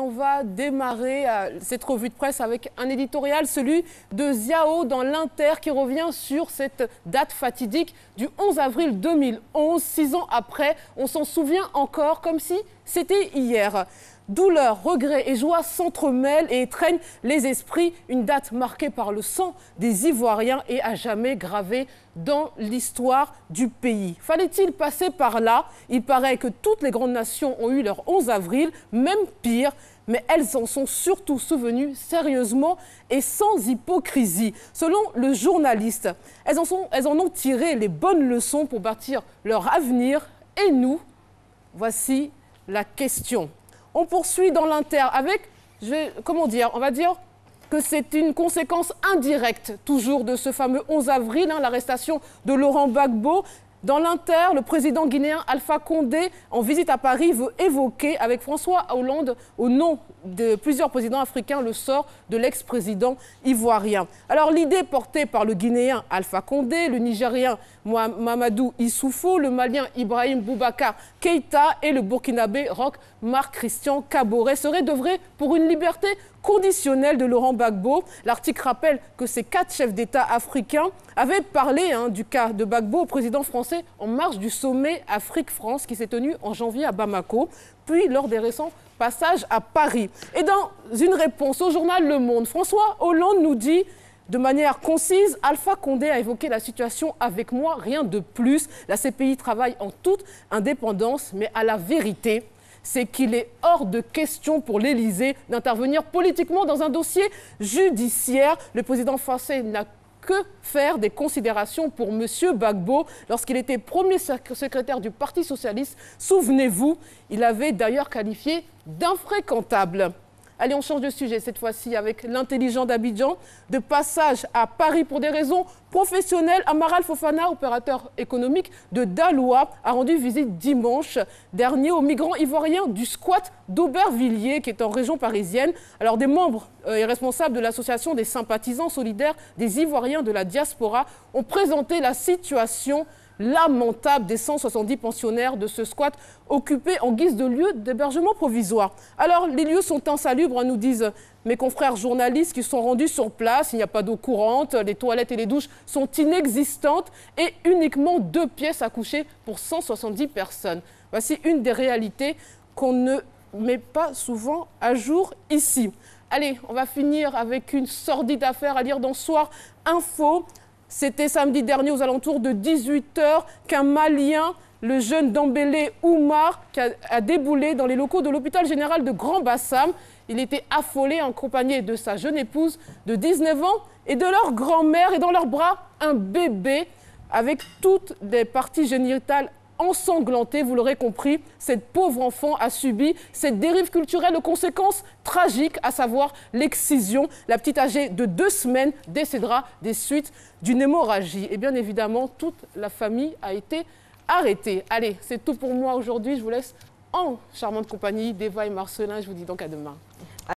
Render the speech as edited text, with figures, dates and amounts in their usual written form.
on va démarrer cette revue de presse avec un éditorial, celui de Ziao dans l'Inter, qui revient sur cette date fatidique du 11 avril 2011. 6 ans après, on s'en souvient encore comme si c'était hier. Douleur, regret et joie s'entremêlent et étreignent les esprits. Une date marquée par le sang des Ivoiriens et à jamais gravée dans l'histoire du pays. Fallait-il passer par là? Il paraît que toutes les grandes nations ont eu leur 11 avril, même pire, mais elles en sont surtout souvenues sérieusement et sans hypocrisie. Selon le journaliste, elles en ont tiré les bonnes leçons pour bâtir leur avenir. Et nous, voici la question. On poursuit dans l'Inter avec, on va dire que c'est une conséquence indirecte toujours de ce fameux 11 avril, l'arrestation de Laurent Gbagbo. Dans l'Inter, le président guinéen Alpha Condé, en visite à Paris, veut évoquer avec François Hollande, au nom de plusieurs présidents africains, le sort de l'ex-président ivoirien. Alors l'idée portée par le Guinéen Alpha Condé, le Nigérien Mamadou Issoufou, le Malien Ibrahim Boubacar Keïta et le Burkinabé Roch Marc Christian Kaboré serait d'œuvrer pour une liberté conditionnelle de Laurent Gbagbo. L'article rappelle que ces 4 chefs d'État africains avaient parlé du cas de Gbagbo au président français en marge du sommet Afrique-France qui s'est tenu en janvier à Bamako, puis lors des récents passages à Paris. Et dans une réponse au journal Le Monde, François Hollande nous dit de manière concise: Alpha Condé a évoqué la situation avec moi, rien de plus. La CPI travaille en toute indépendance, mais à la vérité, c'est qu'il est hors de question pour l'Élysée d'intervenir politiquement dans un dossier judiciaire. Le président français n'a que faire des considérations pour M. Gbagbo. Lorsqu'il était premier secrétaire du Parti socialiste, souvenez-vous, il avait d'ailleurs qualifié d'infréquentable. Allez, on change de sujet cette fois-ci avec l'intelligent d'Abidjan. De passage à Paris pour des raisons professionnelles, Amaral Fofana, opérateur économique de Daloa, a rendu visite dimanche dernier aux migrants ivoiriens du squat d'Aubervilliers, qui est en région parisienne. Alors, des membres et responsables de l'association des sympathisants solidaires des Ivoiriens de la diaspora ont présenté la situation lamentable des 170 pensionnaires de ce squat occupé en guise de lieu d'hébergement provisoire. Alors, les lieux sont insalubres, nous disent mes confrères journalistes qui sont rendus sur place. Il n'y a pas d'eau courante, les toilettes et les douches sont inexistantes et uniquement 2 pièces à coucher pour 170 personnes. Voici une des réalités qu'on ne met pas souvent à jour ici. Allez, on va finir avec une sordide affaire à lire dans Soir Info. C'était samedi dernier aux alentours de 18 h qu'un Malien, le jeune Dambélé Oumar, a déboulé dans les locaux de l'hôpital général de Grand Bassam. Il était affolé, accompagné de sa jeune épouse de 19 ans et de leur grand-mère, et dans leurs bras, un bébé avec toutes les parties génitales ensanglantées. Vous l'aurez compris, cette pauvre enfant a subi cette dérive culturelle aux conséquences tragiques, à savoir l'excision. La petite âgée de 2 semaines décédera des suites d'une hémorragie. Et bien évidemment, toute la famille a été arrêtée. Allez, c'est tout pour moi aujourd'hui. Je vous laisse en charmante compagnie d'Eva et Marcelin. Je vous dis donc à demain.